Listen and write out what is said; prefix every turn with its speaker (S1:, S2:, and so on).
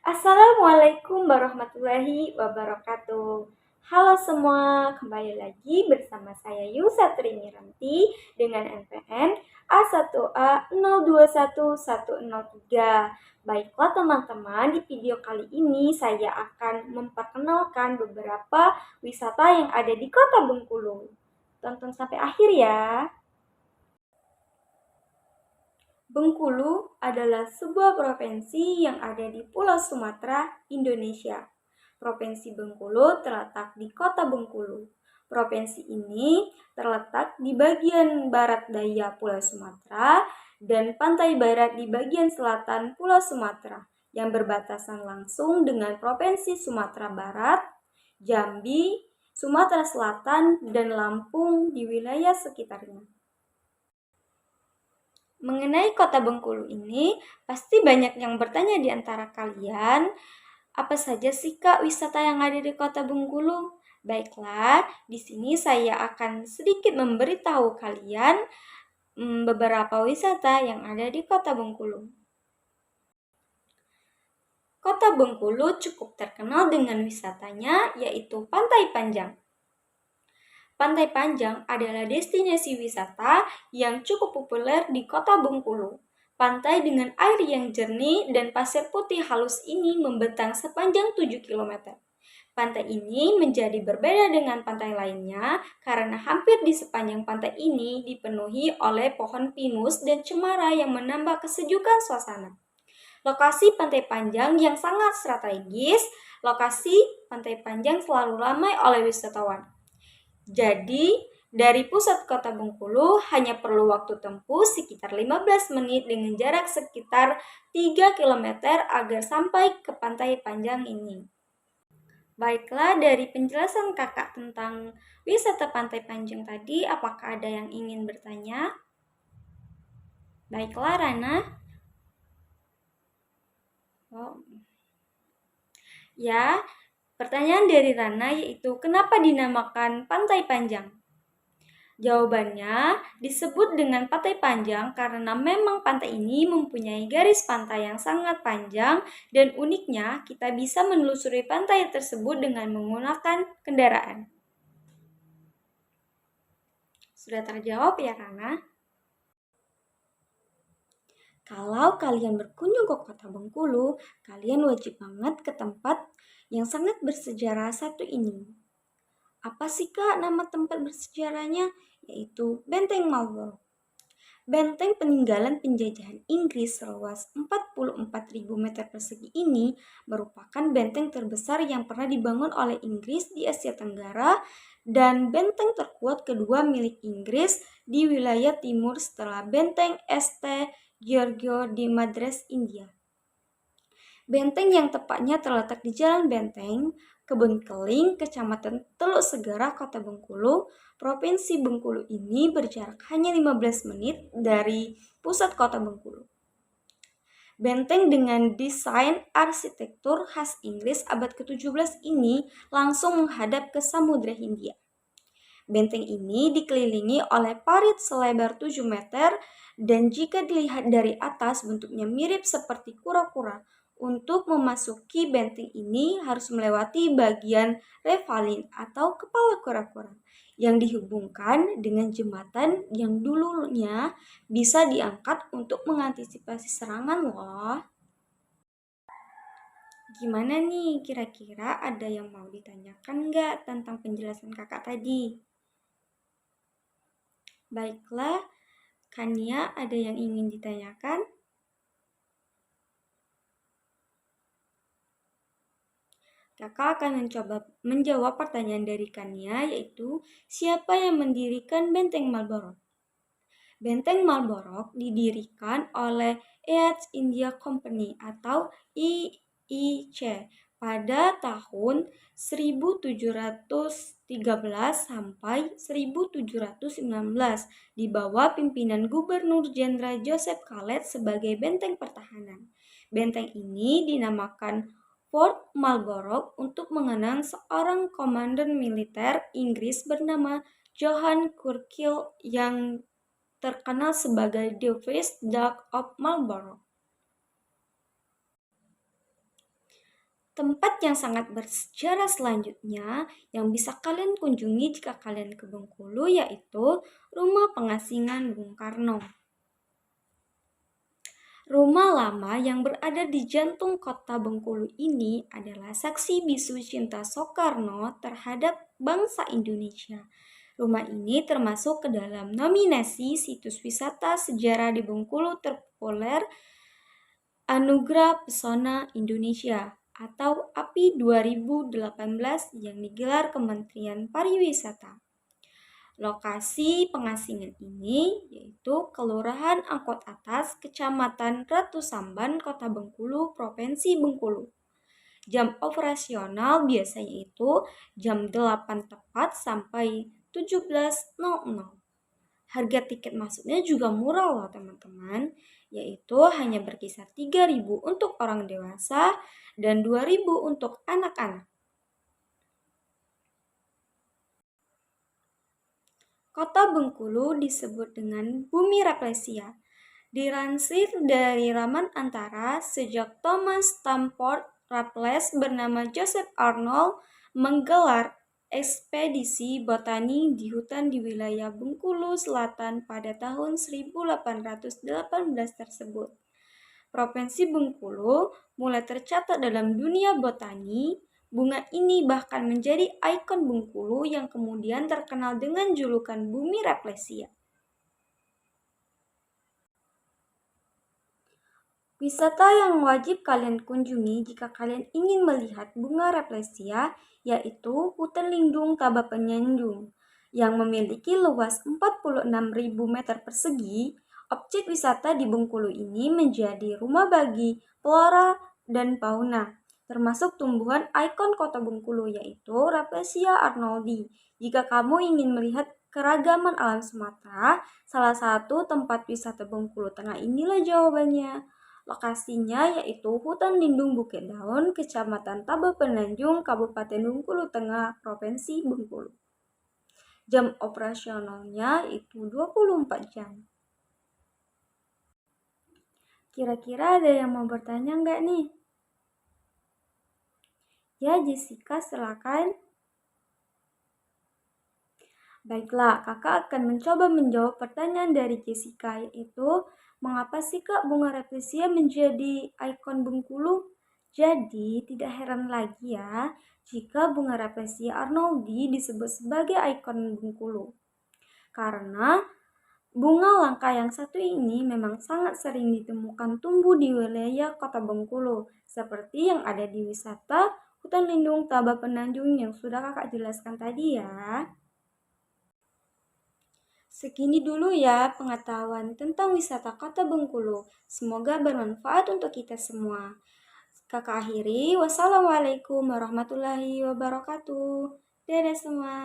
S1: Assalamualaikum warahmatullahi wabarakatuh. Halo semua, kembali lagi bersama saya Yusatri Miranti dengan NPM A1A021103. Baiklah teman-teman, di video kali ini saya akan memperkenalkan beberapa wisata yang ada di Kota Bengkulu. Tonton sampai akhir ya. Bengkulu adalah sebuah provinsi yang ada di Pulau Sumatera, Indonesia. Provinsi Bengkulu terletak di Kota Bengkulu. Provinsi ini terletak di bagian barat daya Pulau Sumatera dan pantai barat di bagian selatan Pulau Sumatera yang berbatasan langsung dengan Provinsi Sumatera Barat, Jambi, Sumatera Selatan, dan Lampung di wilayah sekitarnya. Mengenai Kota Bengkulu ini, pasti banyak yang bertanya di antara kalian, apa saja sih Kak wisata yang ada di Kota Bengkulu? Baiklah, di sini saya akan sedikit memberitahu kalian beberapa wisata yang ada di Kota Bengkulu. Kota Bengkulu cukup terkenal dengan wisatanya, yaitu Pantai Panjang. Pantai Panjang adalah destinasi wisata yang cukup populer di Kota Bengkulu. Pantai dengan air yang jernih dan pasir putih halus ini membentang sepanjang 7 km. Pantai ini menjadi berbeda dengan pantai lainnya karena hampir di sepanjang pantai ini dipenuhi oleh pohon pinus dan cemara yang menambah kesejukan suasana. Lokasi Pantai Panjang yang sangat strategis, lokasi Pantai Panjang selalu ramai oleh wisatawan. Jadi, dari pusat Kota Bengkulu hanya perlu waktu tempuh sekitar 15 menit dengan jarak sekitar 3 km agar sampai ke Pantai Panjang ini. Baiklah, dari penjelasan kakak tentang wisata Pantai Panjang tadi, apakah ada yang ingin bertanya? Baiklah, Rana. Oh. Ya, pertanyaan dari Rana yaitu kenapa dinamakan Pantai Panjang? Jawabannya disebut dengan Pantai Panjang karena memang pantai ini mempunyai garis pantai yang sangat panjang dan uniknya kita bisa menelusuri pantai tersebut dengan menggunakan kendaraan. Sudah terjawab ya Rana? Kalau kalian berkunjung ke Kota Bengkulu, kalian wajib banget ke tempat yang sangat bersejarah satu ini. Apa sih Kak nama tempat bersejarahnya? Yaitu Benteng Marlborough. Benteng peninggalan penjajahan Inggris seluas 44.000 meter persegi ini merupakan benteng terbesar yang pernah dibangun oleh Inggris di Asia Tenggara dan benteng terkuat kedua milik Inggris di wilayah timur setelah benteng St. Giorgio di Madras, India. Benteng yang tepatnya terletak di Jalan Benteng, Kebun Keling, Kecamatan Teluk Segara, Kota Bengkulu, Provinsi Bengkulu ini berjarak hanya 15 menit dari pusat Kota Bengkulu. Benteng dengan desain arsitektur khas Inggris abad ke-17 ini langsung menghadap ke Samudra Hindia. Benteng ini dikelilingi oleh parit selebar 7 meter dan jika dilihat dari atas bentuknya mirip seperti kura-kura. Untuk memasuki benteng ini harus melewati bagian revalin atau kepala kura-kura yang dihubungkan dengan jembatan yang dulunya bisa diangkat untuk mengantisipasi serangan loh. Gimana nih, kira-kira ada yang mau ditanyakan nggak tentang penjelasan kakak tadi? Baiklah, Kania ada yang ingin ditanyakan? Kakak akan menjawab pertanyaan dari Kania, yaitu siapa yang mendirikan Benteng Marlborough? Benteng Marlborough didirikan oleh East India Company atau EIC pada tahun 1713 sampai 1719 di bawah pimpinan Gubernur Jenderal Joseph Khaled sebagai benteng pertahanan. Benteng ini dinamakan Fort Marlborough untuk mengenang seorang komandan militer Inggris bernama Johann Churchill yang terkenal sebagai The First Duke of Marlborough. Tempat yang sangat bersejarah selanjutnya yang bisa kalian kunjungi jika kalian ke Bengkulu yaitu Rumah Pengasingan Bung Karno. Rumah lama yang berada di jantung kota Bengkulu ini adalah saksi bisu cinta Soekarno terhadap bangsa Indonesia. Rumah ini termasuk ke dalam nominasi situs wisata sejarah di Bengkulu terpopuler Anugerah Pesona Indonesia atau API 2018 yang digelar Kementerian Pariwisata. Lokasi pengasingan ini yaitu Kelurahan Angkot Atas, Kecamatan Ratu Samban, Kota Bengkulu, Provinsi Bengkulu. Jam operasional biasanya itu jam 8 tepat sampai 17.00. Harga tiket masuknya juga murah loh teman-teman, yaitu hanya berkisar 3.000 untuk orang dewasa dan 2.000 untuk anak-anak. Kota Bengkulu disebut dengan Bumi Rafflesia. Dilansir dari Raman Antara, sejak Thomas Stamford Raffles bernama Joseph Arnold menggelar ekspedisi botani di hutan di wilayah Bengkulu Selatan pada tahun 1818 tersebut. Provinsi Bengkulu mulai tercatat dalam dunia botani. Bunga ini bahkan menjadi ikon Bengkulu yang kemudian terkenal dengan julukan Bumi Rafflesia. Wisata yang wajib kalian kunjungi jika kalian ingin melihat bunga Rafflesia yaitu Hutan Lindung Tabapenyanjung yang memiliki luas 46.000 meter persegi. Objek wisata di Bengkulu ini menjadi rumah bagi flora dan fauna, termasuk tumbuhan ikon kota Bengkulu yaitu Rafflesia arnoldii. Jika kamu ingin melihat keragaman alam Sumatera, salah satu tempat wisata Bengkulu Tengah inilah jawabannya. Lokasinya yaitu Hutan Lindung Bukit Daun, Kecamatan Tabapenanjung, Kabupaten Bengkulu Tengah, Provinsi Bengkulu. Jam operasionalnya itu 24 jam. Kira-kira ada yang mau bertanya nggak nih? Ya, Jessica, silakan. Baiklah, kakak akan mencoba menjawab pertanyaan dari Jessica, yaitu mengapa sih Kak bunga Rafflesia menjadi ikon Bengkulu? Jadi, tidak heran lagi ya jika bunga Rafflesia arnoldii disebut sebagai ikon Bengkulu. Karena bunga langka yang satu ini memang sangat sering ditemukan tumbuh di wilayah kota Bengkulu, seperti yang ada di wisata Hutan Lindung Tabapenanjung yang sudah kakak jelaskan tadi ya. Segini dulu ya pengetahuan tentang wisata Kota Bengkulu. Semoga bermanfaat untuk kita semua. Kakak akhiri, wassalamualaikum warahmatullahi wabarakatuh. Dadah semua.